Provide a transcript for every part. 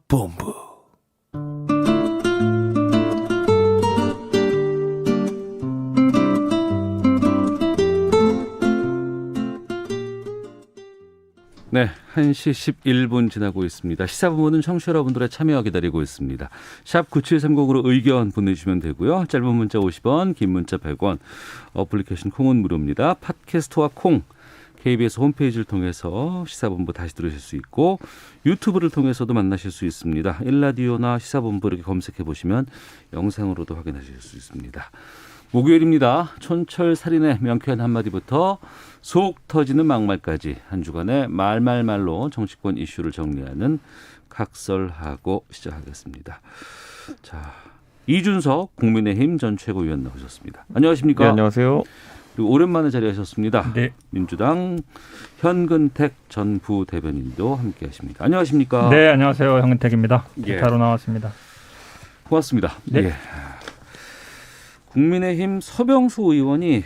본부. 네, 1시 11분 지나고 있습니다. 시사본부는 청취자 여러분들의 참여 기다리고 있습니다. 샵 9730으로 의견 보내주시면 되고요. 짧은 문자 50원, 긴 문자 100원, 어플리케이션 콩은 무료입니다. 팟캐스트와 콩, KBS 홈페이지를 통해서 시사본부 다시 들으실 수 있고 유튜브를 통해서도 만나실 수 있습니다. 일라디오나 시사본부 이렇게 검색해 보시면 영상으로도 확인하실 수 있습니다. 목요일입니다. 촌철살인의 명쾌한 한마디부터 속 터지는 막말까지 한 주간의 말말말로 정치권 이슈를 정리하는 각설하고 시작하겠습니다. 자, 이준석 국민의힘 전 최고위원 나오셨습니다. 안녕하십니까? 네, 안녕하세요. 그리고 오랜만에 자리하셨습니다. 네. 민주당 현근택 전 부대변인도 함께하십니다. 안녕하십니까? 네, 안녕하세요. 현근택입니다. 예. 기타로 나왔습니다. 고맙습니다. 네. 예. 국민의힘 서병수 의원이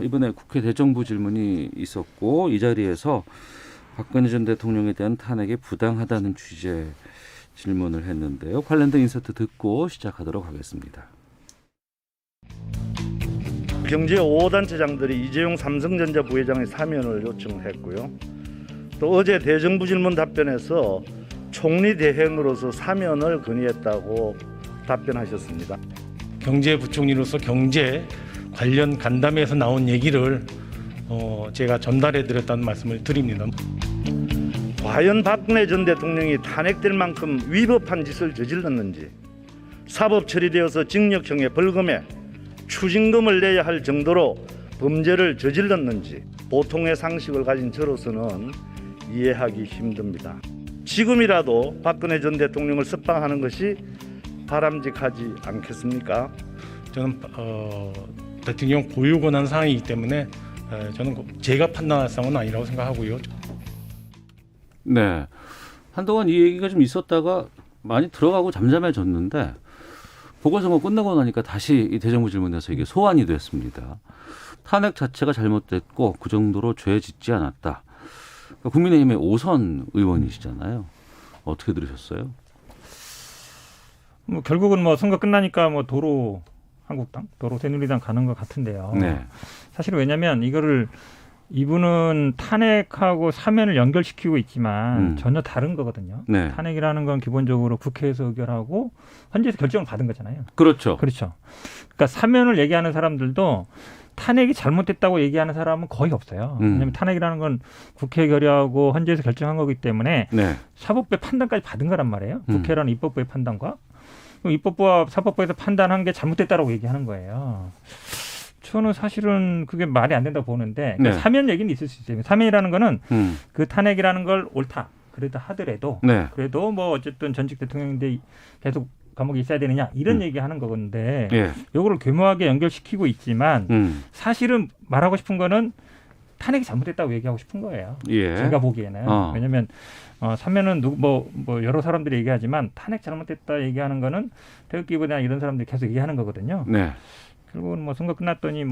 이번에 국회 대정부 질문이 있었고 이 자리에서 박근혜 전 대통령에 대한 탄핵이 부당하다는 취지의 질문을 했는데요. 관련된 인서트 듣고 시작하도록 하겠습니다. 경제 5단체장들이 이재용 삼성전자 부회장의 사면을 요청했고요. 또 어제 대정부 질문 답변에서 총리 대행으로서 사면을 건의했다고 답변하셨습니다. 경제부총리로서 경제 관련 간담회에서 나온 얘기를 제가 전달해드렸다는 말씀을 드립니다. 과연 박근혜 전 대통령이 탄핵될 만큼 위법한 짓을 저질렀는지, 사법 처리되어서 징역형의 벌금에 추징금을 내야 할 정도로 범죄를 저질렀는지 보통의 상식을 가진 저로서는 이해하기 힘듭니다. 지금이라도 박근혜 전 대통령을 석방하는 것이 바람직하지 않겠습니까? 저는 대통령 고유 권한 사항이기 때문에 저는 제가 판단할 사항은 아니라고 생각하고요. 네, 한동안 이 얘기가 좀 있었다가 많이 들어가고 잠잠해졌는데 보궐선거 끝나고 나니까 다시 이 대정부 질문에서 이게 소환이 됐습니다. 탄핵 자체가 잘못됐고 그 정도로 죄 짓지 않았다. 그러니까 국민의힘의 5선 의원이시잖아요. 어떻게 들으셨어요? 뭐 결국은 뭐 선거 끝나니까 뭐 도로 한국당, 도로 새누리당 가는 것 같은데요. 네. 사실 왜냐하면 이거를 이분은 탄핵하고 사면을 연결시키고 있지만 전혀 다른 거거든요. 네. 탄핵이라는 건 기본적으로 국회에서 의결하고 헌재에서 결정을 받은 거잖아요. 그렇죠. 그렇죠. 그러니까 사면을 얘기하는 사람들도 탄핵이 잘못됐다고 얘기하는 사람은 거의 없어요. 왜냐하면 탄핵이라는 건 국회 결의하고 헌재에서 결정한 거기 때문에 네. 사법부의 판단까지 받은 거란 말이에요. 국회라는 입법부의 판단과. 입법부와 사법부에서 판단한 게 잘못됐다라고 얘기하는 거예요. 저는 사실은 그게 말이 안 된다고 보는데 네. 사면 얘기는 있을 수 있어요. 사면이라는 거는 그 탄핵이라는 걸 옳다. 그래도 하더라도 네. 그래도 뭐 어쨌든 전직 대통령인데 계속 감옥에 있어야 되느냐 이런 얘기하는 거건데 예. 이거를 교묘하게 연결시키고 있지만 사실은 말하고 싶은 거는 탄핵이 잘못됐다고 얘기하고 싶은 거예요. 예. 제가 보기에는. 왜냐하면 사면은 뭐 여러 사람들이 얘기하지만 탄핵 잘못됐다 얘기하는 거는 태극기보다 이런 사람들이 계속 얘기하는 거거든요. 네. 결국은 뭐 선거 끝났더니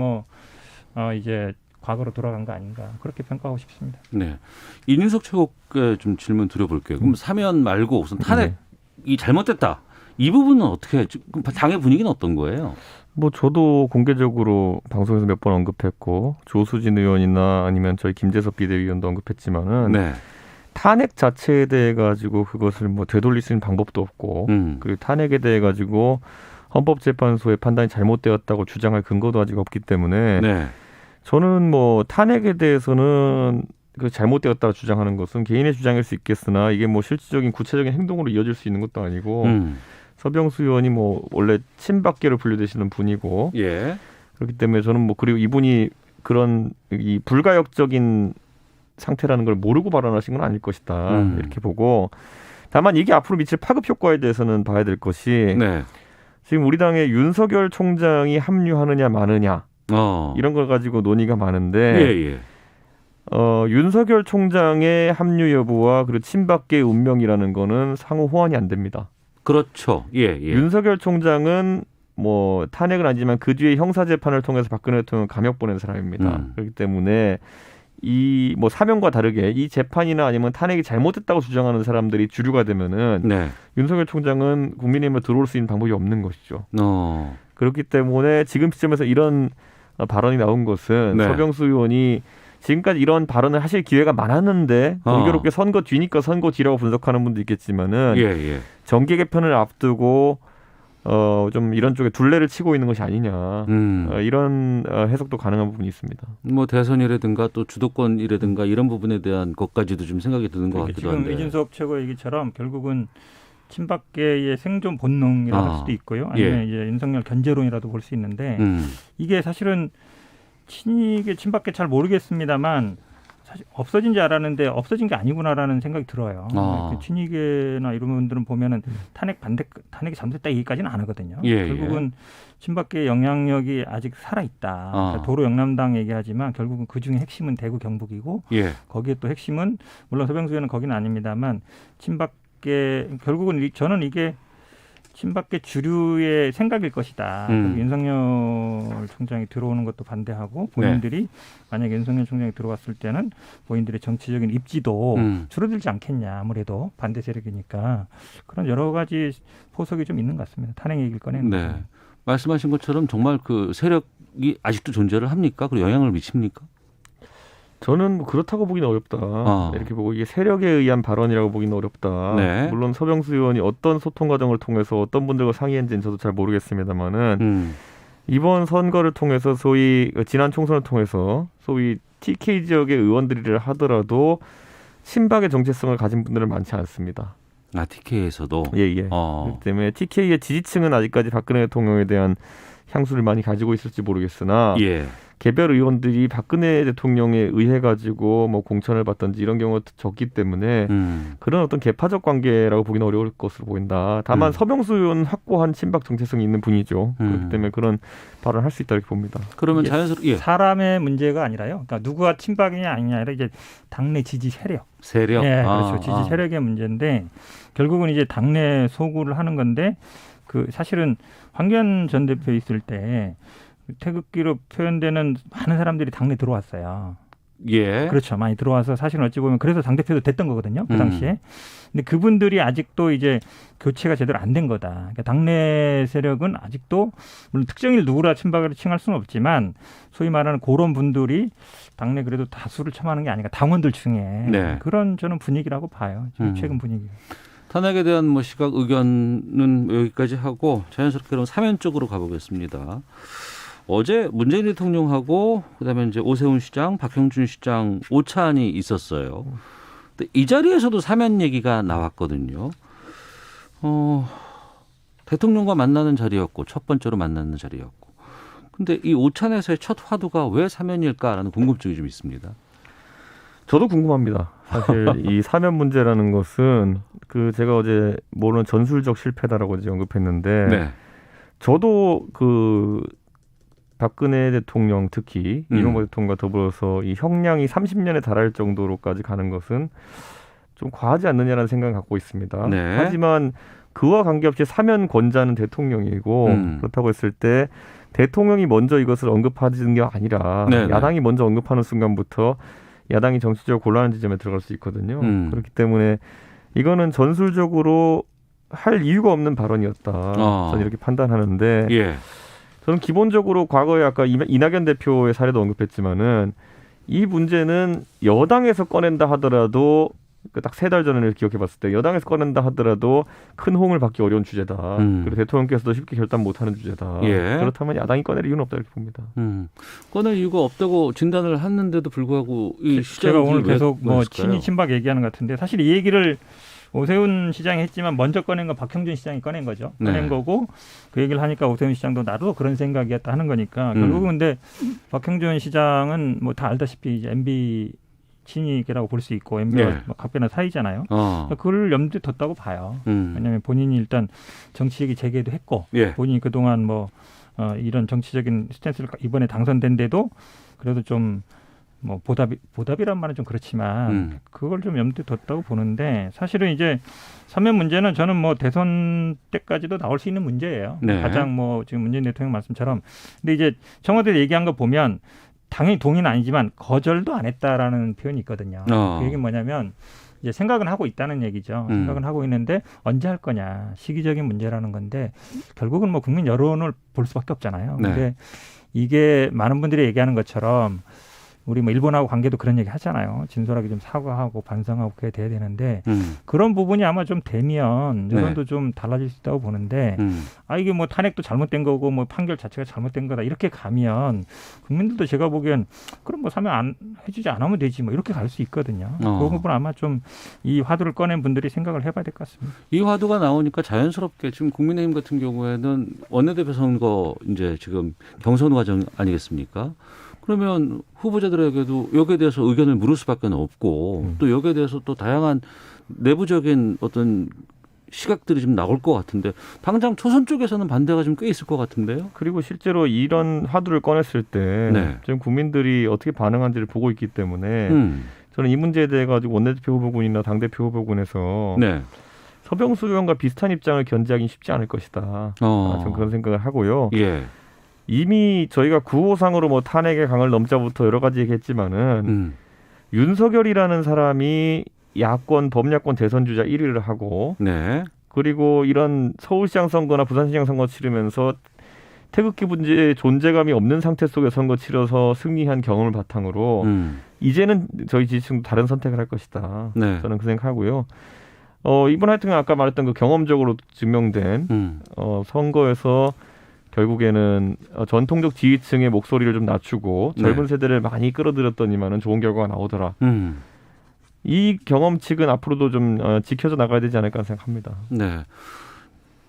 이제 과거로 돌아간 거 아닌가 그렇게 평가하고 싶습니다. 네. 이준석 최고께 좀 질문 드려볼게요. 그럼 사면 말고 우선 탄핵이 잘못됐다. 이 부분은 어떻게 당의 분위기는 어떤 거예요? 뭐 저도 공개적으로 방송에서 몇 번 언급했고 조수진 의원이나 아니면 저희 김재섭 비대위원도 언급했지만은 네. 탄핵 자체에 대해 가지고 그것을 뭐 되돌릴 수 있는 방법도 없고 그리고 탄핵에 대해 가지고 헌법재판소의 판단이 잘못되었다고 주장할 근거도 아직 없기 때문에 네. 저는 뭐 탄핵에 대해서는 그 잘못되었다고 주장하는 것은 개인의 주장일 수 있겠으나 이게 뭐 실질적인 구체적인 행동으로 이어질 수 있는 것도 아니고 서병수 의원이 뭐 원래 친박계를 분류되시는 분이고 예. 그렇기 때문에 저는 뭐 그리고 이분이 그런 이 불가역적인 상태라는 걸 모르고 발언하신 건 아닐 것이다 이렇게 보고 다만 이게 앞으로 미칠 파급 효과에 대해서는 봐야 될 것이 네. 지금 우리 당의 윤석열 총장이 합류하느냐 마느냐 이런 걸 가지고 논의가 많은데 윤석열 총장의 합류 여부와 그리고 친박계의 운명이라는 거는 상호 호환이 안 됩니다. 그렇죠. 예. 윤석열 총장은 뭐 탄핵은 아니지만 그 뒤에 형사재판을 통해서 박근혜 대통령 감옥 보낸 사람입니다. 그렇기 때문에 이 뭐 사면과 다르게 이 재판이나 아니면 탄핵이 잘못됐다고 주장하는 사람들이 주류가 되면은 네. 윤석열 총장은 국민의힘에 들어올 수 있는 방법이 없는 것이죠. 그렇기 때문에 지금 시점에서 이런 발언이 나온 것은 네. 서병수 의원이 지금까지 이런 발언을 하실 기회가 많았는데 공교롭게 선거 뒤니까 선거 뒤라고 분석하는 분도 있겠지만은 정계 개편을 앞두고 좀 이런 쪽에 둘레를 치고 있는 것이 아니냐 이런 해석도 가능한 부분이 있습니다. 뭐 대선이라든가 또 주도권이라든가 이런 부분에 대한 것까지도 좀 생각이 드는 것 같기도 한데. 지금 이준석 최고 얘기처럼 결국은 친박계의 생존 본능이라고 할 수도 있고요. 아니면 이제 윤석열 견제론이라도 볼 수 있는데 이게 사실은 친박계 잘 모르겠습니다만 사실 없어진 줄 알았는데 없어진 게 아니구나라는 생각이 들어요. 그 친이계나 이런 분들은 보면은 탄핵이 잘못됐다 얘기까지는 안 하거든요. 결국은 친박계의 영향력이 아직 살아있다. 도로 영남당 얘기하지만 결국은 그중에 핵심은 대구 경북이고 거기에 또 핵심은 물론 서병수 의원은 거기는 아닙니다만 친박계 결국은 저는 이게 친박계 주류의 생각일 것이다. 윤석열 총장이 들어오는 것도 반대하고 본인들이 만약에 윤석열 총장이 들어왔을 때는 본인들의 정치적인 입지도 줄어들지 않겠냐. 아무래도 반대 세력이니까 그런 여러 가지 포석이 좀 있는 것 같습니다. 탄핵 얘기를 꺼내는 거죠. 말씀하신 것처럼 정말 그 세력이 아직도 존재를 합니까? 그리고 영향을 미칩니까? 저는 뭐 그렇다고 보기는 어렵다. 이렇게 보고 이게 세력에 의한 발언이라고 보기는 어렵다. 물론 서병수 의원이 어떤 소통 과정을 통해서 어떤 분들과 상의했는지는 저도 잘 모르겠습니다만은 이번 선거를 통해서 소위 지난 총선을 통해서 소위 TK 지역의 의원들이라 하더라도 친박의 정체성을 가진 분들은 많지 않습니다. TK에서도? 그렇기 때문에 TK의 지지층은 아직까지 박근혜 대통령에 대한 향수를 많이 가지고 있을지 모르겠으나 개별 의원들이 박근혜 대통령에 의해 가지고 뭐 공천을 받든지 이런 경우가 적기 때문에 그런 어떤 계파적 관계라고 보기는 어려울 것으로 보인다. 다만 서병수 의원 확고한 친박 정체성이 있는 분이죠. 그렇기 때문에 그런 발언을 할 수 있다 이렇게 봅니다. 그러면 자연스럽게 사람의 문제가 아니라요. 그러니까 누구가 친박이냐 아니냐 아니라 이제 당내 지지 세력. 그렇죠. 지지 세력의 문제인데 결국은 이제 당내 소구를 하는 건데 그 사실은 황교안 전 대표 있을 때 태극기로 표현되는 많은 사람들이 당내 들어왔어요. 그렇죠. 많이 들어와서 사실은 어찌 보면 그래서 당대표도 됐던 거거든요. 그 당시에. 근데 그분들이 아직도 이제 교체가 제대로 안 된 거다. 그러니까 당내 세력은 아직도 물론 특정일 누구라 친박으로 칭할 수는 없지만 소위 말하는 그런 분들이 당내 그래도 다수를 참하는 게 아닌가. 당원들 중에. 그런 저는 분위기라고 봐요. 최근 분위기. 탄핵에 대한 뭐 시각 의견은 여기까지 하고 자연스럽게 그럼 사면 쪽으로 가보겠습니다. 어제 문재인 대통령하고 그다음에 이제 오세훈 시장, 박형준 시장 오찬이 있었어요. 근데 이 자리에서도 사면 얘기가 나왔거든요. 대통령과 만나는 자리였고 첫 번째로 만나는 자리였고. 근데 이 오찬에서의 첫 화두가 왜 사면일까라는 궁금증이 좀 있습니다. 저도 궁금합니다. 사실 이 사면 문제라는 것은 그 제가 어제 모르는 전술적 실패다라고 이제 언급했는데 저도 그 박근혜 대통령 특히 이명박 대통령과 더불어서 이 형량이 30년에 달할 정도로까지 가는 것은 좀 과하지 않느냐라는 생각을 갖고 있습니다. 하지만 그와 관계없이 사면 권자는 대통령이고 그렇다고 했을 때 대통령이 먼저 이것을 언급하는 게 아니라 야당이 먼저 언급하는 순간부터 야당이 정치적으로 곤란한 지점에 들어갈 수 있거든요. 그렇기 때문에 이거는 전술적으로 할 이유가 없는 발언이었다. 저는 이렇게 판단하는데 저는 기본적으로 과거에 아까 이낙연 대표의 사례도 언급했지만은 이 문제는 여당에서 꺼낸다 하더라도 딱 3달 전을 기억해봤을 때 여당에서 꺼낸다 하더라도 큰 호응을 받기 어려운 주제다. 그리고 대통령께서도 쉽게 결단 못하는 주제다. 그렇다면 야당이 꺼낼 이유는 없다 이렇게 봅니다. 꺼낼 이유가 없다고 진단을 했는데도 불구하고 이 제가 오늘 계속 뭐 친이 친박 얘기하는 것 같은데 사실 이 얘기를 오세훈 시장이 했지만 먼저 꺼낸 건 박형준 시장이 꺼낸 거죠. 꺼낸 거고 그 얘기를 하니까 오세훈 시장도 나도 그런 생각이었다 하는 거니까 결국은 근데 박형준 시장은 뭐 다 알다시피 이제 MB 친이계라고 볼 수 있고 MB와 각별한 사이잖아요. 그걸 염두에 뒀다고 봐요. 왜냐하면 본인이 일단 정치 얘기 재개도 했고 본인이 그동안 뭐 이런 정치적인 스탠스를 이번에 당선된데도 그래도 좀 뭐 보답이란 말은 좀 그렇지만 그걸 좀 염두에 뒀다고 보는데 사실은 이제 사면 문제는 저는 뭐 대선 때까지도 나올 수 있는 문제예요. 가장 뭐 지금 문재인 대통령 말씀처럼 근데 이제 청와대 얘기한 거 보면 당연히 동의는 아니지만 거절도 안 했다라는 표현이 있거든요. 그 얘기는 뭐냐면 이제 생각은 하고 있다는 얘기죠. 생각은 하고 있는데 언제 할 거냐. 시기적인 문제라는 건데 결국은 뭐 국민 여론을 볼 수밖에 없잖아요. 네. 근데 이게 많은 분들이 얘기하는 것처럼 우리 뭐 일본하고 관계도 그런 얘기 하잖아요. 진솔하게 좀 사과하고 반성하고 그게 돼야 되는데 그런 부분이 아마 좀 되면 여론도 좀 달라질 수 있다고 보는데 이게 뭐 탄핵도 잘못된 거고 뭐 판결 자체가 잘못된 거다 이렇게 가면 국민들도 제가 보기엔 그럼 뭐 사면 안 해주지 않으면 되지 뭐 이렇게 갈 수 있거든요. 그 부분 아마 좀 이 화두를 꺼낸 분들이 생각을 해봐야 될 것 같습니다. 이 화두가 나오니까 자연스럽게 지금 국민의힘 같은 경우에는 원내대표 선거 이제 지금 경선 과정 아니겠습니까? 그러면 후보자들에게도 여기에 대해서 의견을 물을 수밖에 없고 또 여기에 대해서 또 다양한 내부적인 어떤 시각들이 좀 나올 것 같은데 당장 초선 쪽에서는 반대가 좀 꽤 있을 것 같은데요. 그리고 실제로 이런 화두를 꺼냈을 때 지금 국민들이 어떻게 반응한지를 보고 있기 때문에 저는 이 문제에 대해 가지고 원내대표 후보군이나 당대표 후보군에서 서병수 의원과 비슷한 입장을 견지하기는 쉽지 않을 것이다. 저는 그런 생각을 하고요. 예. 이미 저희가 구호상으로 뭐 탄핵의 강을 넘자부터 여러 가지 얘기했지만은 윤석열이라는 사람이 야권 범야권 대선 주자 1위를 하고 그리고 이런 서울시장 선거나 부산시장 선거 치르면서 태극기 문제에 존재감이 없는 상태 속에 선거 치러서 승리한 경험을 바탕으로 이제는 저희 지지층도 다른 선택을 할 것이다. 저는 그 생각하고요. 이번 하여튼 아까 말했던 그 경험적으로 증명된 선거에서 결국에는 전통적 지지층의 목소리를 좀 낮추고 젊은 세대를 많이 끌어들였더니만은 좋은 결과가 나오더라. 이 경험칙은 앞으로도 좀 지켜져 나가야 되지 않을까 생각합니다. 네.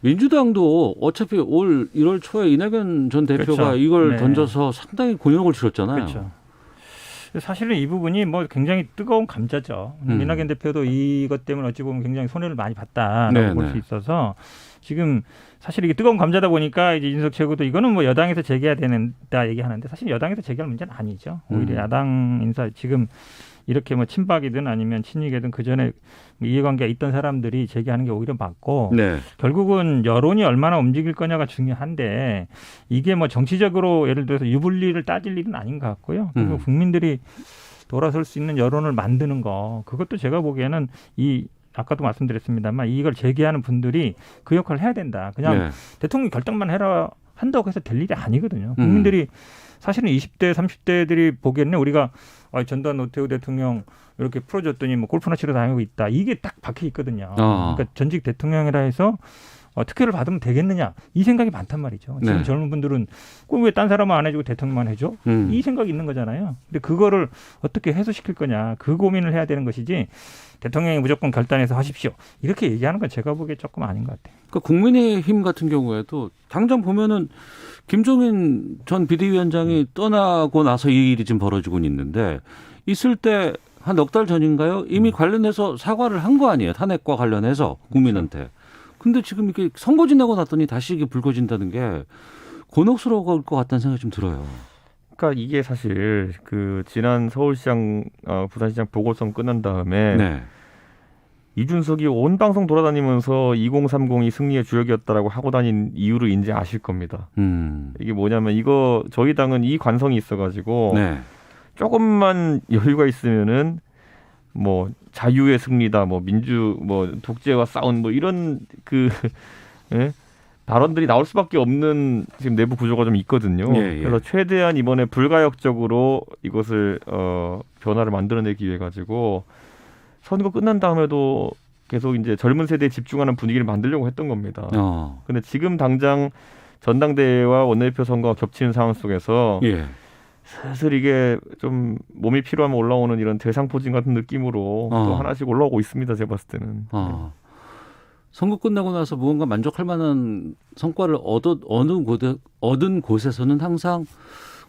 민주당도 어차피 올 1월 초에 이낙연 전 대표가 이걸 던져서 상당히 곤욕을 치렀잖아요. 그렇죠. 사실은 이 부분이 뭐 굉장히 뜨거운 감자죠. 이낙연 대표도 이것 때문에 어찌 보면 굉장히 손해를 많이 봤다라고 볼 수 있어서 지금 사실 이게 뜨거운 감자다 보니까 이제 이준석 최고도 이거는 뭐 여당에서 제기해야 된다 얘기하는데 사실 여당에서 제기할 문제는 아니죠. 오히려 야당 인사 지금 이렇게 뭐 친박이든 아니면 친이계든 그 전에 이해관계가 있던 사람들이 제기하는 게 오히려 맞고 결국은 여론이 얼마나 움직일 거냐가 중요한데 이게 뭐 정치적으로 예를 들어서 유불리를 따질 일은 아닌 것 같고요. 그리고 국민들이 돌아설 수 있는 여론을 만드는 거 그것도 제가 보기에는 아까도 말씀드렸습니다만 이걸 제기하는 분들이 그 역할을 해야 된다. 그냥 대통령이 결정만 해라 한다고 해서 될 일이 아니거든요. 국민들이 사실은 20대, 30대들이 보기에는 우리가 전두환 노태우 대통령 이렇게 풀어줬더니 뭐 골프나 치러 다니고 있다. 이게 딱 박혀 있거든요. 그러니까 전직 대통령이라 해서 특혜를 받으면 되겠느냐. 이 생각이 많단 말이죠. 지금 젊은 분들은 꼭 왜 딴 사람은 안 해주고 대통령만 해줘? 이 생각이 있는 거잖아요. 근데 그거를 어떻게 해소시킬 거냐. 그 고민을 해야 되는 것이지 대통령이 무조건 결단해서 하십시오. 이렇게 얘기하는 건 제가 보기에 조금 아닌 것 같아요. 그러니까 국민의힘 같은 경우에도 당장 보면은 김종인 전 비대위원장이 떠나고 나서 이 일이 지금 벌어지고 있는데 있을 때 한 넉 달 전인가요? 이미 관련해서 사과를 한 거 아니에요. 탄핵과 관련해서 국민한테. 근데 지금 이렇게 선거 지나고 났더니 다시 이게 불거진다는 게 곤혹스러울 것 같다는 생각이 좀 들어요. 그러니까 이게 사실 그 지난 서울시장, 부산시장 보궐선거 끝난 다음에 이준석이 온 방송 돌아다니면서 2030이 승리의 주역이었다라고 하고 다닌 이유를 이제 아실 겁니다. 이게 뭐냐면 이거 저희 당은 이 관성이 있어가지고 조금만 여유가 있으면은 뭐 자유의 승리다, 뭐 민주, 뭐 독재와 싸운 뭐 이런 발언들이 나올 수밖에 없는 지금 내부 구조가 좀 있거든요. 그래서 최대한 이번에 불가역적으로 이것을 변화를 만들어내기 위해 가지고 선거 끝난 다음에도 계속 이제 젊은 세대에 집중하는 분위기를 만들려고 했던 겁니다. 근데 지금 당장 전당대회와 원내대표 선거가 겹치는 상황 속에서 슬슬 이게 좀 몸이 필요하면 올라오는 이런 대상포진 같은 느낌으로 또 하나씩 올라오고 있습니다. 제가 봤을 때는. 선거 끝나고 나서 무언가 만족할 만한 성과를 얻은 곳에서는 항상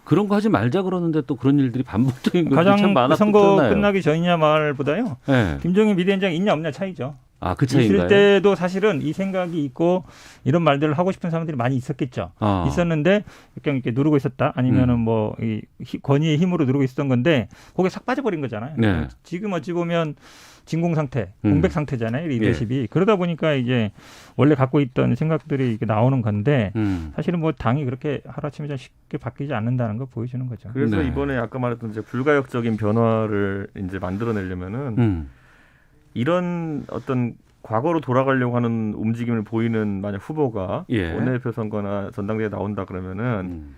그런 거 하지 말자 그러는데 또 그런 일들이 반복적인 것이 참 많았잖아요. 선거 끝나기 전이냐 말보다요. 김종인 비대위원장 있냐 없냐 차이죠. 그 차이인가요? 있을 때도 사실은 이 생각이 있고 이런 말들을 하고 싶은 사람들이 많이 있었겠죠. 있었는데 이렇게 누르고 있었다. 아니면은 뭐 이 권위의 힘으로 누르고 있었던 건데 거기에 싹 빠져버린 거잖아요. 지금 어찌 보면 진공 상태, 공백 상태잖아요. 리더십이. 그러다 보니까 이제 원래 갖고 있던 생각들이 이렇게 나오는 건데 사실은 뭐 당이 그렇게 하루아침에 쉽게 바뀌지 않는다는 걸 보여주는 거죠. 그래서 네. 이번에 아까 말했던 이제 불가역적인 변화를 이제 만들어내려면은 이런 어떤 과거로 돌아가려고 하는 움직임을 보이는 만약 후보가 예. 원내대표 선거나 전당대회에 나온다 그러면은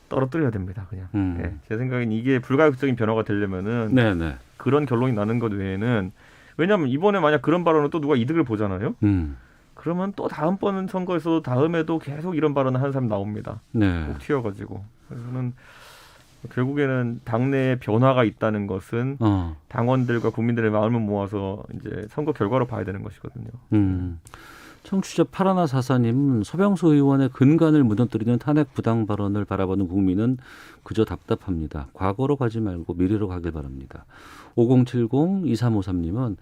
떨어뜨려야 됩니다. 그냥. 예. 제 생각엔 이게 불가역적인 변화가 되려면은 네네. 그런 결론이 나는 것 외에는 왜냐하면 이번에 만약 그런 발언을 또 누가 이득을 보잖아요. 그러면 또 다음번 선거에서 다음에도 계속 이런 발언을 하는 사람 나옵니다. 네. 꼭 튀어가지고. 그래서는 결국에는 당내에 변화가 있다는 것은 당원들과 국민들의 마음을 모아서 이제 선거 결과로 봐야 되는 것이거든요. 청취자 파라나사사님은 서병수 의원의 근간을 무너뜨리는 탄핵 부당 발언을 바라보는 국민은 그저 답답합니다. 과거로 가지 말고 미래로 가길 바랍니다. 5070-2353님은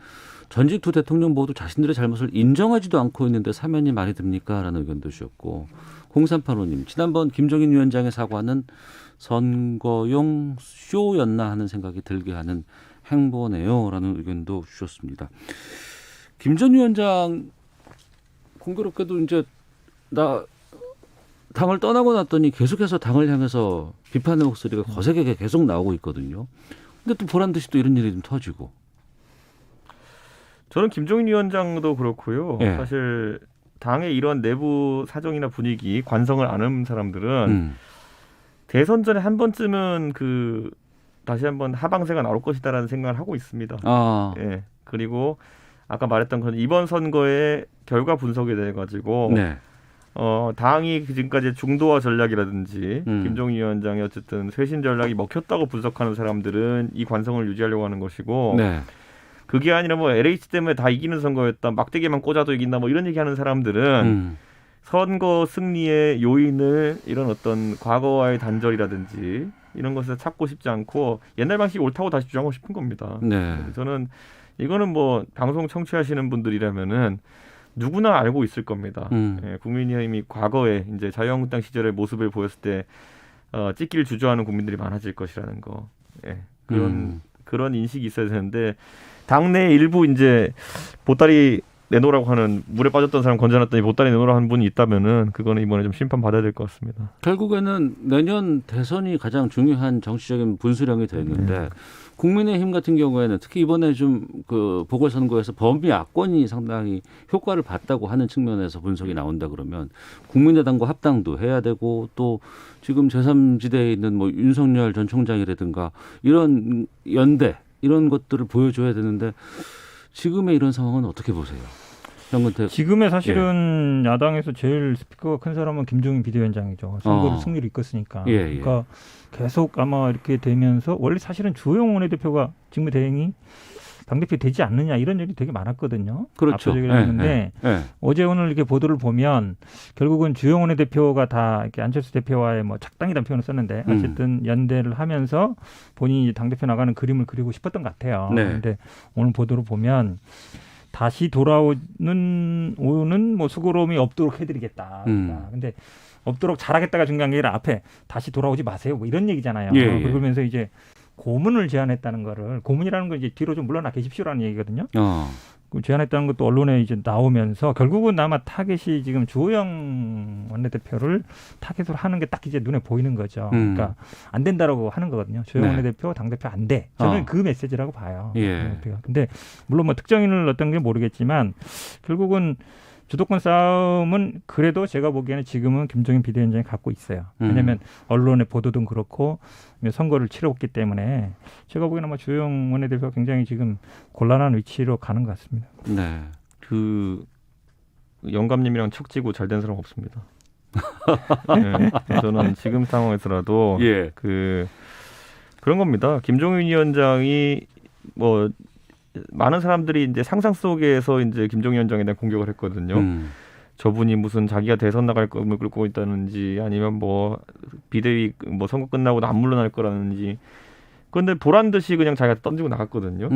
전직 두 대통령 모두 자신들의 잘못을 인정하지도 않고 있는데 사면이 말이 됩니까? 라는 의견도 주셨고 0385님 지난번 김종인 위원장의 사과는 선거용 쇼였나 하는 생각이 들게 하는 행보네요. 라는 의견도 주셨습니다. 김 전 위원장 공교롭게도 이제 당을 떠나고 났더니 계속해서 당을 향해서 비판의 목소리가 거세게 계속 나오고 있거든요. 근데 또 보란 듯이 또 이런 일이 좀 터지고. 저는 김종인 위원장도 그렇고요. 예. 사실 당의 이런 내부 사정이나 분위기, 관성을 아는 사람들은 대선 전에 한 번쯤은 다시 한번 하방세가 나올 것이다라는 생각을 하고 있습니다. 예. 그리고 아까 말했던 건 이번 선거의 결과 분석에 대해 가지고 네. 당이 지금까지 중도화 전략이라든지 김종인 위원장의 어쨌든 쇄신 전략이 먹혔다고 분석하는 사람들은 이 관성을 유지하려고 하는 것이고 네. 그게 아니라 뭐 LH 때문에 다 이기는 선거였다. 막대기만 꽂아도 이긴다. 뭐 이런 얘기하는 사람들은 선거 승리의 요인을 이런 어떤 과거와의 단절이라든지 이런 것에서 찾고 싶지 않고 옛날 방식이 옳다고 다시 주장하고 싶은 겁니다. 네. 저는 이거는 뭐 방송 청취하시는 분들이라면은 누구나 알고 있을 겁니다. 예, 국민의힘이 과거에 이제 자유한국당 시절의 모습을 보였을 때 찍기를 주저하는 국민들이 많아질 것이라는 거. 예, 그런 인식이 있어야 되는데 당내 일부 이제 보따리 내놓으라고 하는 물에 빠졌던 사람 건져놨더니 보따리 내놓으라고 하는 분이 있다면은 그거는 이번에 좀 심판 받아야 될 것 같습니다. 결국에는 내년 대선이 가장 중요한 정치적인 분수령이 되는데 국민의힘 같은 경우에는 특히 이번에 좀 보궐선거에서 범위 야권이 상당히 효과를 봤다고 하는 측면에서 분석이 나온다 그러면 국민의당과 합당도 해야 되고 또 지금 제3지대에 있는 뭐 윤석열 전 총장이라든가 이런 연대 이런 것들을 보여줘야 되는데 지금의 이런 상황은 어떻게 보세요? 현근택. 지금의 사실은 야당에서 제일 스피커가 큰 사람은 김종인 비대위원장이죠. 선거를 승리를 이끌었으니까. 그러니까 계속 아마 이렇게 되면서 원래 사실은 주호영 원내대표가 지금의 대행이 당대표 되지 않느냐 이런 얘기 되게 많았거든요. 그렇죠. 했는데 어제 오늘 이렇게 보도를 보면 결국은 주호영 원내대표가 다 이렇게 안철수 대표와의 뭐 작당이라는 표현을 썼는데 어쨌든 연대를 하면서 본인이 당대표 나가는 그림을 그리고 싶었던 것 같아요. 그런데 오늘 보도를 보면 다시 돌아오는 뭐 수고로움이 없도록 해드리겠다. 근데 없도록 잘하겠다가 중요한 게 아니라 앞에 다시 돌아오지 마세요. 뭐 이런 얘기잖아요. 그러면서 이제 고문을 제안했다는 거를 고문이라는 건 이제 뒤로 좀 물러나 계십시오라는 얘기거든요. 제안했다는 것도 언론에 이제 나오면서 결국은 아마 타겟이 지금 주호영 원내대표를 타겟으로 하는 게 딱 이제 눈에 보이는 거죠. 그러니까 안 된다라고 하는 거거든요. 주호영 원내대표 당대표 안 돼. 저는 그 메시지라고 봐요. 근데 물론 뭐 특정인을 어떤 게 모르겠지만 결국은 주도권 싸움은 그래도 제가 보기에는 지금은 김종인 비대위원장이 갖고 있어요. 왜냐하면 언론의 보도도 그렇고 선거를 치렀기 때문에 제가 보기에는 아마 주호영 원내대표가 굉장히 지금 곤란한 위치로 가는 것 같습니다. 네. 영감님이랑 척지고 잘 된 사람 없습니다. 저는 지금 상황에서라도 그런 겁니다. 김종인 위원장이 뭐 많은 사람들이 이제 상상 속에서 이제 김종인 위원장에 대한 공격을 했거든요. 저분이 무슨 자기가 대선 나갈 꿈을 꾸고 있다는지 아니면 뭐 비대위 뭐 선거 끝나고도 안 물러날 거라는지. 그런데 보란 듯이 그냥 자기가 던지고 나갔거든요.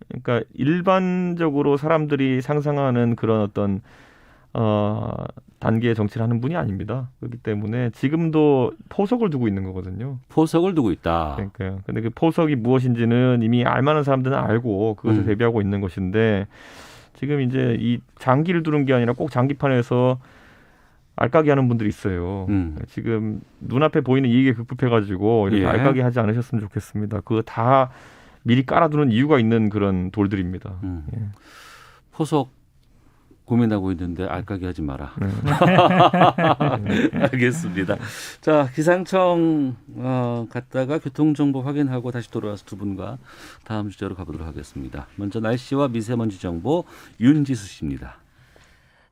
그러니까 일반적으로 사람들이 상상하는 그런 어떤 단계의 정치를 하는 분이 아닙니다. 그렇기 때문에 지금도 포석을 두고 있는 거거든요. 포석을 두고 있다. 그러니까요. 근데 그 포석이 무엇인지는 이미 알만한 사람들은 알고 그것을 대비하고 있는 것인데 지금 이제 이 장기를 두는 게 아니라 꼭 장기판에서 알까기 하는 분들이 있어요. 지금 눈앞에 보이는 이익에 급급해가지고 이렇게 알까기 하지 않으셨으면 좋겠습니다. 그거 다 미리 깔아두는 이유가 있는 그런 돌들입니다. 예. 포석 고민하고 있는데 알까기 하지 마라. 네. 알겠습니다. 자, 기상청 갔다가 교통정보 확인하고 다시 돌아와서 두 분과 다음 주제로 가보도록 하겠습니다. 먼저 날씨와 미세먼지 정보 윤지수 씨입니다.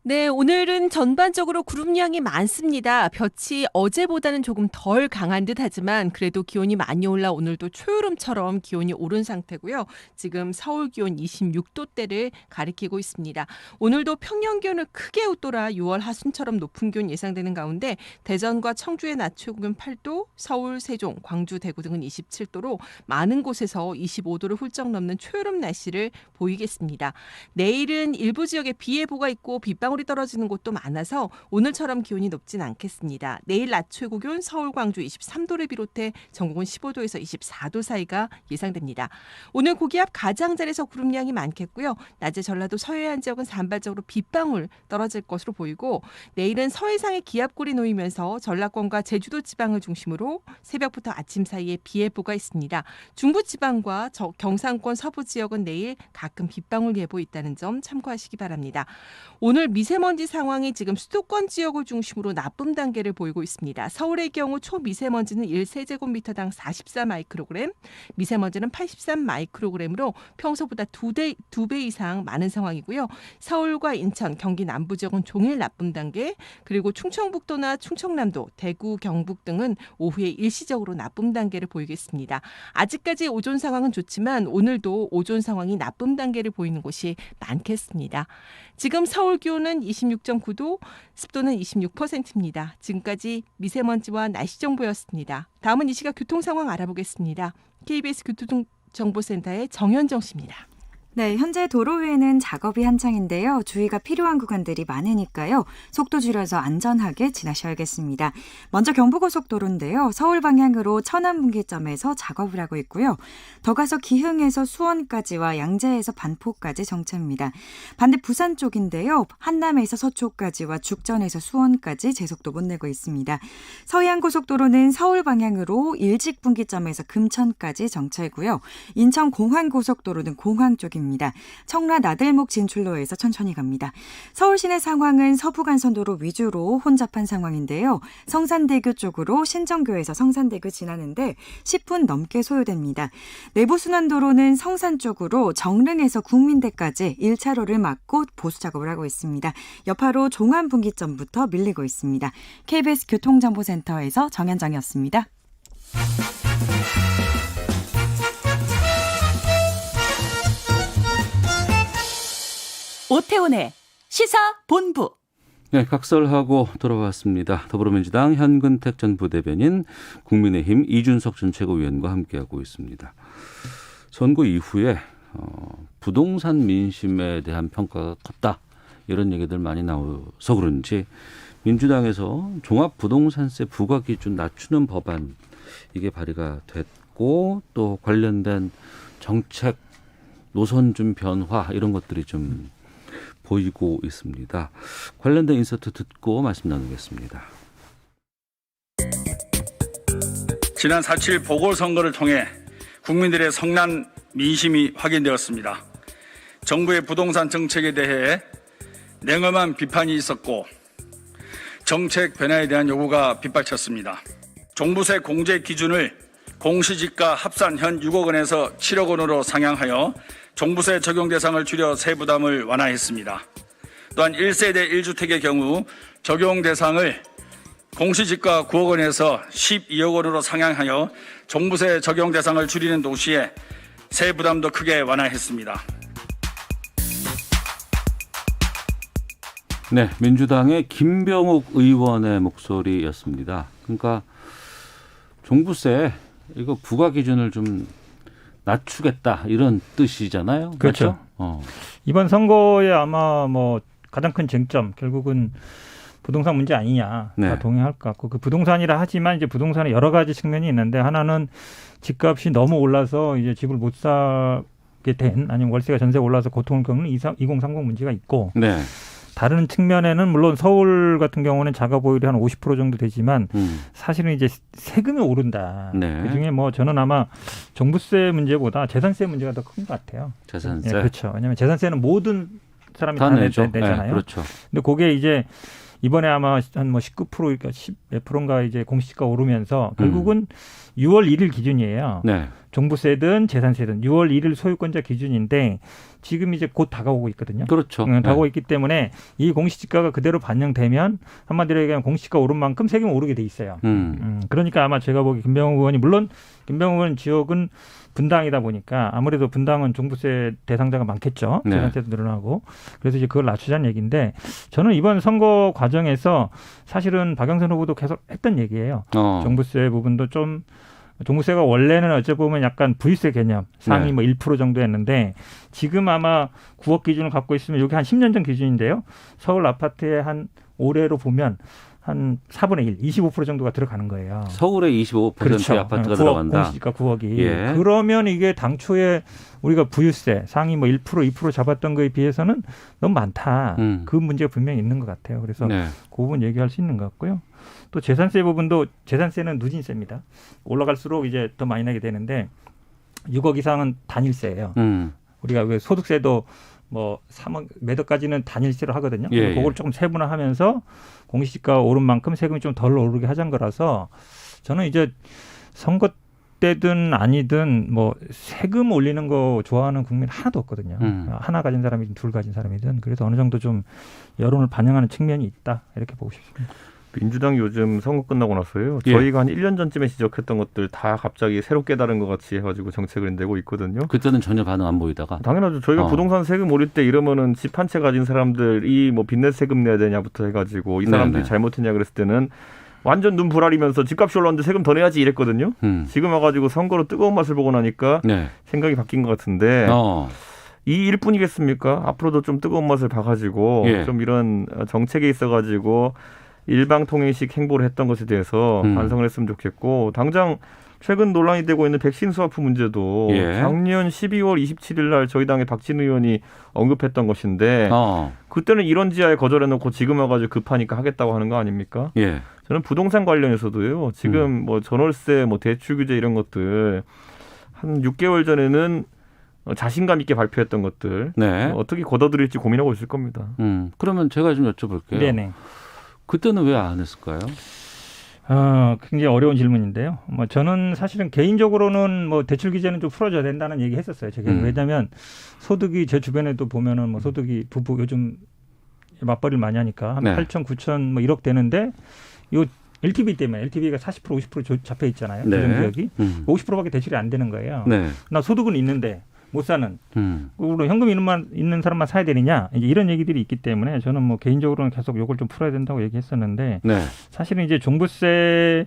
네, 오늘은 전반적으로 구름량이 많습니다. 볕이 어제보다는 조금 덜 강한 듯 하지만 그래도 기온이 많이 올라 오늘도 초여름처럼 기온이 오른 상태고요. 지금 서울 기온 26도대를 가리키고 있습니다. 오늘도 평년 기온을 크게 웃돌아 6월 하순처럼 높은 기온 예상되는 가운데 대전과 청주의 낮 최고 기온 8도, 서울, 세종, 광주, 대구 등은 27도로 많은 곳에서 25도를 훌쩍 넘는 초여름 날씨를 보이겠습니다. 내일은 일부 지역에 비 예보가 있고 빗방울이 떨어지는 곳도 많아서 오늘처럼 기온이 높진 않겠습니다. 내일 낮 최고 기온 서울, 광주 23도를 비롯해 전국은 15도에서 24도 사이가 예상됩니다. 오늘 고기압 가장자리에서 구름량이 많겠고요. 낮에 전라도 서해안 지역은 산발적으로 빗방울 떨어질 것으로 보이고 내일은 서해상에 기압골이 놓이면서 전라권과 제주도 지방을 중심으로 새벽부터 아침 사이에 비 예보가 있습니다. 중부지방과 경상권 서부 지역은 내일 가끔 빗방울 예보 있다는 점 참고하시기 바랍니다. 오늘 미세먼지 상황이 지금 수도권 지역을 중심으로 나쁨 단계를 보이고 있습니다. 서울의 경우 초미세먼지는 1세제곱미터당 44 마이크로그램, 미세먼지는 83 마이크로그램으로 평소보다 2배 이상 많은 상황이고요. 서울과 인천, 경기 남부 지역은 종일 나쁨 단계, 그리고 충청북도나 충청남도, 대구, 경북 등은 오후에 일시적으로 나쁨 단계를 보이겠습니다. 아직까지 오존 상황은 좋지만 오늘도 오존 상황이 나쁨 단계를 보이는 곳이 많겠습니다. 지금 서울 기온은 26.9도, 습도는 26%입니다. 지금까지 미세먼지와 날씨 정보였습니다. 다음은 이 시각 교통 상황 알아보겠습니다. KBS 교통정보센터의 정현정 씨입니다. 네, 현재 도로 위에는 작업이 한창인데요. 주의가 필요한 구간들이 많으니까요. 속도 줄여서 안전하게 지나셔야겠습니다. 먼저 경부고속도로인데요. 서울 방향으로 천안분기점에서 작업을 하고 있고요. 더 가서 기흥에서 수원까지와 양재에서 반포까지 정체입니다. 반대 부산 쪽인데요. 한남에서 서초까지와 죽전에서 수원까지 제속도 못 내고 있습니다. 서해안고속도로는 서울 방향으로 일직분기점에서 금천까지 정체고요. 인천 공항고속도로는 공항 쪽입니다. 청라 나들목 진출로에서 천천히 갑니다. 서울 시내 상황은 서부간선도로 위주로 혼잡한 상황인데요. 성산대교 쪽으로 신정교에서 성산대교 지나는데 10분 넘게 소요됩니다. 내부순환도로는 성산 쪽으로 정릉에서 국민대까지 1차로를 막고 보수작업을 하고 있습니다. 여파로 종안분기점부터 밀리고 있습니다. KBS 교통정보센터에서 정현정이었습니다. 오태훈의 시사본부. 네, 각설하고 돌아왔습니다. 더불어민주당 현근택 전 부대변인, 국민의힘 이준석 전 최고위원과 함께하고 있습니다. 선거 이후에 부동산 민심에 대한 평가가 컸다, 이런 얘기들 많이 나와서 그런지 민주당에서 종합부동산세 부과기준 낮추는 법안, 이게 발의가 됐고 또 관련된 정책 노선 좀 변화, 이런 것들이 좀 보이고 있습니다. 관련된 인서트 듣고 말씀 나누겠습니다. 지난 4.7 보궐선거를 통해 국민들의 성난 민심이 확인되었습니다. 정부의 부동산 정책에 대해 냉엄한 비판이 있었고 정책 변화에 대한 요구가 빗발쳤습니다. 종부세 공제 기준을 공시지가 합산 현 6억 원에서 7억 원으로 상향하여 종부세 적용 대상을 줄여 세부담을 완화했습니다. 또한 1세대 1주택의 경우 적용 대상을 공시지가 9억 원에서 12억 원으로 상향하여 종부세 적용 대상을 줄이는 동시에 세부담도 크게 완화했습니다. 네, 민주당의 김병욱 의원의 목소리였습니다. 그러니까 종부세 이거 부과 기준을 좀 낮추겠다, 이런 뜻이잖아요. 그렇죠. 맞죠? 이번 선거에 아마 가장 큰 쟁점 결국은 부동산 문제 아니냐 다 네. 동의할 것 같고 그 부동산이라 하지만 이제 부동산에 여러 가지 측면이 있는데 하나는 집값이 너무 올라서 이제 집을 못 사게 된 아니면 월세가 전세 올라서 고통을 겪는 2030 문제가 있고 네. 다른 측면에는 물론 서울 같은 경우는 자가 보유율이 한 50% 정도 되지만 사실은 이제 세금이 오른다. 네. 그중에 뭐 저는 아마 종부세 문제보다 재산세 문제가 더 큰 것 같아요. 재산세. 네, 그렇죠. 왜냐하면 재산세는 모든 사람이 다 다 내죠. 내잖아요. 네, 그렇죠. 근데 그게 이제 이번에 아마 한 뭐 19% 그러니까 10몇 프로인가 이제 공시지가 오르면서 결국은 6월 1일 기준이에요. 네. 종부세든 재산세든 6월 1일 소유권자 기준인데 지금 이제 곧 다가오고 있거든요. 그렇죠. 다가오고 있기 때문에 이 공시지가가 그대로 반영되면 한마디로 얘기하면 공시지가 오른 만큼 세금이 오르게 돼 있어요. 그러니까 아마 제가 보기 김병욱 의원이 물론 김병욱 의원 지역은 분당이다 보니까 아무래도 분당은 종부세 대상자가 많겠죠. 네. 재산세도 늘어나고. 그래서 이제 그걸 낮추자는 얘기인데 저는 이번 선거 과정에서 사실은 박영선 후보도 계속 했던 얘기예요. 종부세 부분도 좀 종부세가 원래는 어찌 보면 약간 부유세 개념 상위 네. 뭐 1% 정도였는데 지금 아마 9억 기준을 갖고 있으면 이게 한 10년 전 기준인데요. 서울 아파트에 한 올해로 보면 한 4분의 1, 25% 정도가 들어가는 거예요. 서울에 25%의 그렇죠. 아파트가 9억, 들어간다. 공시지가 9억이. 예. 그러면 이게 당초에 우리가 부유세 상위 뭐 1%, 2% 잡았던 거에 비해서는 너무 많다. 그 문제가 분명히 있는 것 같아요. 그래서 네. 그 부분 얘기할 수 있는 것 같고요. 또 재산세 부분도 재산세는 누진세입니다. 올라갈수록 이제 더 많이 나게 되는데 6억 이상은 단일세예요. 우리가 왜 소득세도 뭐 3억 몇 억까지는 단일세로 하거든요. 예, 그걸 예. 조금 세분화하면서 공시지가 오른 만큼 세금이 좀 덜 오르게 하자는 거라서 저는 이제 선거 때든 아니든 뭐 세금 올리는 거 좋아하는 국민 하나도 없거든요. 하나 가진 사람이든 둘 가진 사람이든 그래서 어느 정도 좀 여론을 반영하는 측면이 있다 이렇게 보고 싶습니다. 민주당이 요즘 선거 끝나고 나서요. 예. 저희가 한 1년 전쯤에 지적했던 것들 다 갑자기 새롭게 다른 것 같이 해가지고 정책을 내고 있거든요. 그때는 전혀 반응 안 보이다가. 당연하죠. 저희가 부동산 세금 올릴 때 이러면은 집 한 채 가진 사람들이 뭐 빚내 세금 내야 되냐부터 해가지고 이 사람들이 네네. 잘못했냐 그랬을 때는 완전 눈 부라리면서 집값이 올랐는데 세금 더 내야지 이랬거든요. 지금 와가지고 선거로 뜨거운 맛을 보고 나니까 네. 생각이 바뀐 것 같은데 이 일뿐이겠습니까? 앞으로도 좀 뜨거운 맛을 봐가지고 예. 좀 이런 정책에 있어가지고 일방통행식 행보를 했던 것에 대해서 반성을 했으면 좋겠고 당장 최근 논란이 되고 있는 백신 스와프 문제도 예. 작년 12월 27일 날 저희 당의 박진 의원이 언급했던 것인데 그때는 이런 지하에 거절해놓고 지금 와가지고 급하니까 하겠다고 하는 거 아닙니까? 예. 저는 부동산 관련해서도요. 지금 뭐 전월세, 뭐 대출 규제 이런 것들 한 6개월 전에는 자신감 있게 발표했던 것들 네. 어떻게 걷어들일지 고민하고 있을 겁니다. 그러면 제가 좀 여쭤볼게요. 네네. 그때는 왜 안 했을까요? 굉장히 어려운 질문인데요. 뭐 저는 사실은 개인적으로는 뭐 대출 규제는 좀 풀어줘야 된다는 얘기 했었어요. 제가 왜냐하면 소득이 제 주변에도 보면은 뭐 소득이 부부 요즘 맞벌이를 많이 하니까 한 네. 8천, 9천 뭐 1억 되는데 요 LTV 때문에 LTV가 40% 50% 잡혀 있잖아요. 네. 조정 지역이 50%밖에 대출이 안 되는 거예요. 네. 나 소득은 있는데 못 사는. 그리고 현금 있는 사람만 사야 되느냐 이제 이런 얘기들이 있기 때문에 저는 뭐 개인적으로는 계속 이걸 좀 풀어야 된다고 얘기했었는데 네. 사실은 이제 종부세,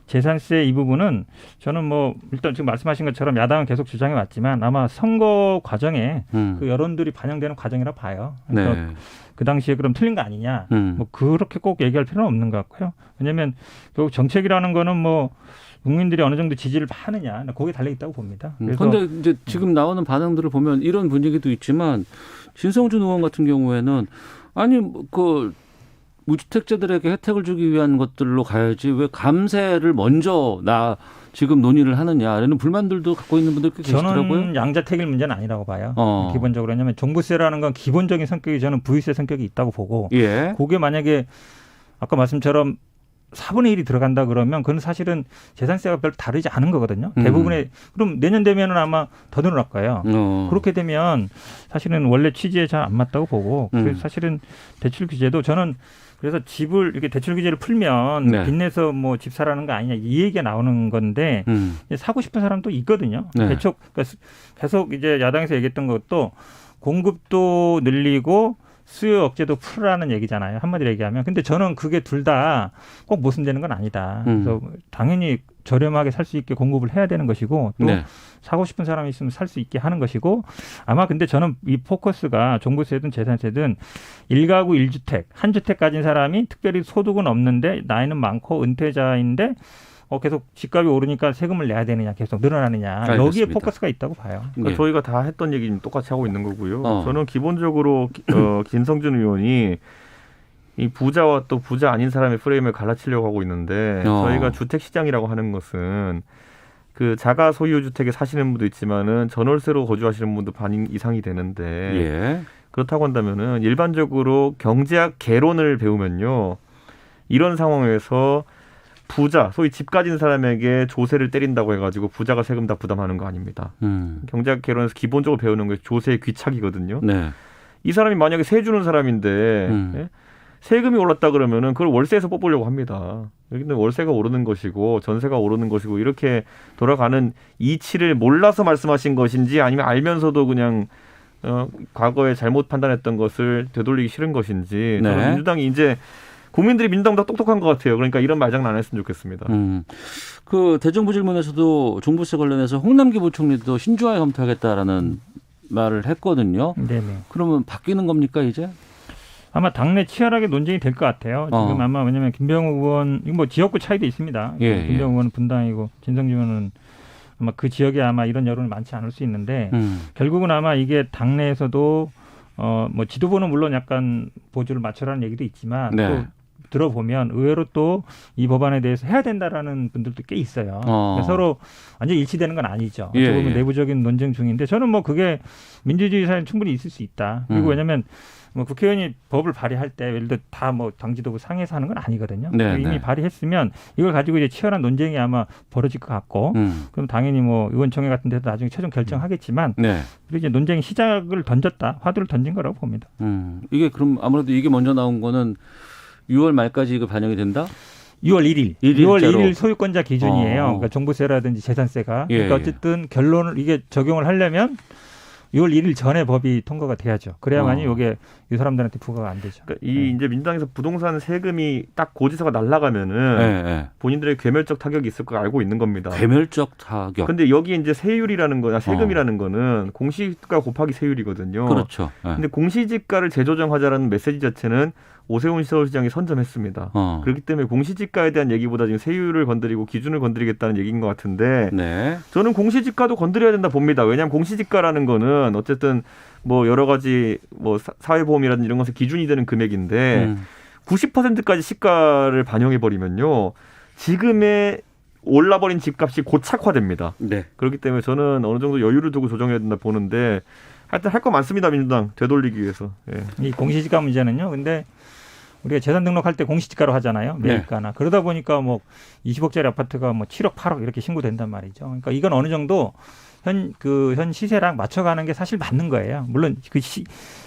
재산세 이 부분은 저는 뭐 일단 지금 말씀하신 것처럼 야당은 계속 주장해 왔지만 아마 선거 과정에 그 여론들이 반영되는 과정이라 봐요. 그래서 네. 그 당시에 그럼 틀린 거 아니냐? 뭐 그렇게 꼭 얘기할 필요는 없는 것 같고요. 왜냐하면 결국 정책이라는 거는 뭐 국민들이 어느 정도 지지를 하느냐, 거기에 달려 있다고 봅니다. 그런데 이제 지금 나오는 반응들을 보면 이런 분위기도 있지만 진성준 의원 같은 경우에는 아니 그 무주택자들에게 혜택을 주기 위한 것들로 가야지 왜 감세를 먼저 지금 논의를 하느냐라는 불만들도 갖고 있는 분들 꽤 계시더라고요. 저는 양자택일 문제는 아니라고 봐요. 기본적으로. 왜냐하면 종부세라는 건 기본적인 성격이 저는 부유세 성격이 있다고 보고 예. 그게 만약에 아까 말씀처럼 4분의 1이 들어간다 그러면 그건 사실은 재산세가 별로 다르지 않은 거거든요. 대부분의 그럼 내년 되면은 아마 더 늘어날 거예요. 그렇게 되면 사실은 원래 취지에 잘 안 맞다고 보고 그래서 사실은 대출 규제도 저는 그래서 집을 이렇게 대출 규제를 풀면 네. 빚내서 뭐 집 사라는 거 아니냐 이 얘기가 나오는 건데 사고 싶은 사람도 있거든요. 네. 계속 이제 야당에서 얘기했던 것도 공급도 늘리고 수요 억제도 풀라는 얘기잖아요. 한마디로 얘기하면. 근데 저는 그게 둘 다 꼭 모순되는 건 아니다. 그래서 당연히 저렴하게 살 수 있게 공급을 해야 되는 것이고 또 네. 사고 싶은 사람이 있으면 살 수 있게 하는 것이고 아마 근데 저는 이 포커스가 종부세든 재산세든 1가구 1주택, 한 주택 가진 사람이 특별히 소득은 없는데 나이는 많고 은퇴자인데 계속 집값이 오르니까 세금을 내야 되느냐 계속 늘어나느냐 알겠습니다. 여기에 포커스가 있다고 봐요. 그러니까 네. 저희가 다 했던 얘기 똑같이 하고 있는 거고요. 저는 기본적으로 김성준 의원이 이 부자와 또 부자 아닌 사람의 프레임을 갈라치려고 하고 있는데 저희가 주택 시장이라고 하는 것은 그 자가 소유 주택에 사시는 분도 있지만은 전월세로 거주하시는 분도 반 이상이 되는데 예. 그렇다고 한다면은 일반적으로 경제학 개론을 배우면요 이런 상황에서 부자 소위 집 가진 사람에게 조세를 때린다고 해가지고 부자가 세금 다 부담하는 거 아닙니다. 경제학 개론에서 기본적으로 배우는 게 조세의 귀착이거든요. 네. 이 사람이 만약에 세 주는 사람인데 예? 세금이 올랐다 그러면은 그걸 월세에서 뽑으려고 합니다. 여기는 월세가 오르는 것이고 전세가 오르는 것이고 이렇게 돌아가는 이치를 몰라서 말씀하신 것인지 아니면 알면서도 그냥 과거에 잘못 판단했던 것을 되돌리기 싫은 것인지 네. 저는 민주당이 이제 국민들이 민주당보다 똑똑한 것 같아요. 그러니까 이런 말장난 안 했으면 좋겠습니다. 그 대정부 질문에서도 종부세 관련해서 홍남기 부총리도 신중하게 검토하겠다라는 말을 했거든요. 네네. 그러면 바뀌는 겁니까 이제? 아마 당내 치열하게 논쟁이 될 것 같아요. 지금 아마 왜냐하면 김병욱 의원 이거 뭐 지역구 차이도 있습니다. 예, 김병욱 의원은 분당이고 진성준 의원은 아마 그 지역에 아마 이런 여론이 많지 않을 수 있는데 결국은 아마 이게 당내에서도 뭐 지도부는 물론 약간 보조를 맞춰라는 얘기도 있지만 네. 또 들어보면 의외로 또 이 법안에 대해서 해야 된다라는 분들도 꽤 있어요. 그러니까 서로 완전 일치되는 건 아니죠. 어떻게 보면 내부적인 논쟁 중인데 저는 뭐 그게 민주주의 사회는 충분히 있을 수 있다. 그리고 왜냐하면 뭐 국회의원이 법을 발의할 때 예를 들어 다 뭐 당지도부 상에서 하는 건 아니거든요. 네, 이미 발의했으면 이걸 가지고 이제 치열한 논쟁이 아마 벌어질 것 같고 그럼 당연히 뭐 의원총회 같은 데도 나중에 최종 결정하겠지만 네. 그리고 이제 논쟁 시작을 던졌다. 화두를 던진 거라고 봅니다. 이게 그럼 아무래도 이게 먼저 나온 거는 6월 말까지 이거 반영이 된다? 6월 1일. 6월 1일 소유권자 기준이에요. 그러니까 종부세라든지 재산세가. 예, 그러니까 어쨌든 결론을 이게 적용을 하려면 6월 1일 전에 법이 통과가 돼야죠. 그래야만이 이게 이 사람들한테 부과가 안 되죠. 그러니까 이제 민주당에서 부동산 세금이 딱 고지서가 날아가면은 본인들의 괴멸적 타격이 있을 거 알고 있는 겁니다. 괴멸적 타격. 근데 여기 이제 세율이라는 거나 세금이라는 거는 공시지가 곱하기 세율이거든요. 그렇죠. 근데 공시지가를 재조정하자라는 메시지 자체는 오세훈 서울시장이 선점했습니다. 그렇기 때문에 공시지가에 대한 얘기보다 지금 세율을 건드리고 기준을 건드리겠다는 얘기인 것 같은데 저는 공시지가도 건드려야 된다 봅니다. 왜냐하면 공시지가라는 거는 어쨌든 뭐 여러 가지 뭐 사회보험이라든지 이런 것에 기준이 되는 금액인데 90%까지 시가를 반영해 버리면요 지금의 올라버린 집값이 고착화됩니다. 그렇기 때문에 저는 어느 정도 여유를 두고 조정해야 된다 보는데 하여튼 할 거 많습니다. 민주당 되돌리기 위해서. 이 공시지가 문제는요. 근데 우리가 재산 등록할 때 공시지가로 하잖아요. 매입가나. 그러다 보니까 뭐 20억짜리 아파트가 뭐 7억, 8억 이렇게 신고된단 말이죠. 그러니까 이건 어느 정도 현 시세랑 맞춰가는 게 사실 맞는 거예요. 물론 그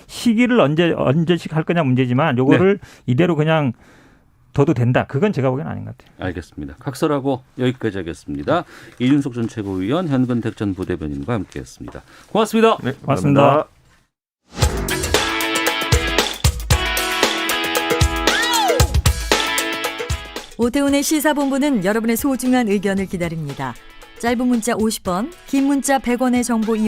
시기를 언제씩 할 거냐 문제지만 요거를 이대로 그냥 둬도 된다. 그건 제가 보기엔 아닌 것 같아요. 알겠습니다. 각설하고 여기까지 하겠습니다. 이준석 전 최고위원, 현근택 전 부대변인과 함께했습니다. 고맙습니다. 네, 고맙습니다. 오태훈의 시사본부는 여러분의 소중한 의견을 기다립니다. 짧은 문자 50원, 긴 문자 100원의 정보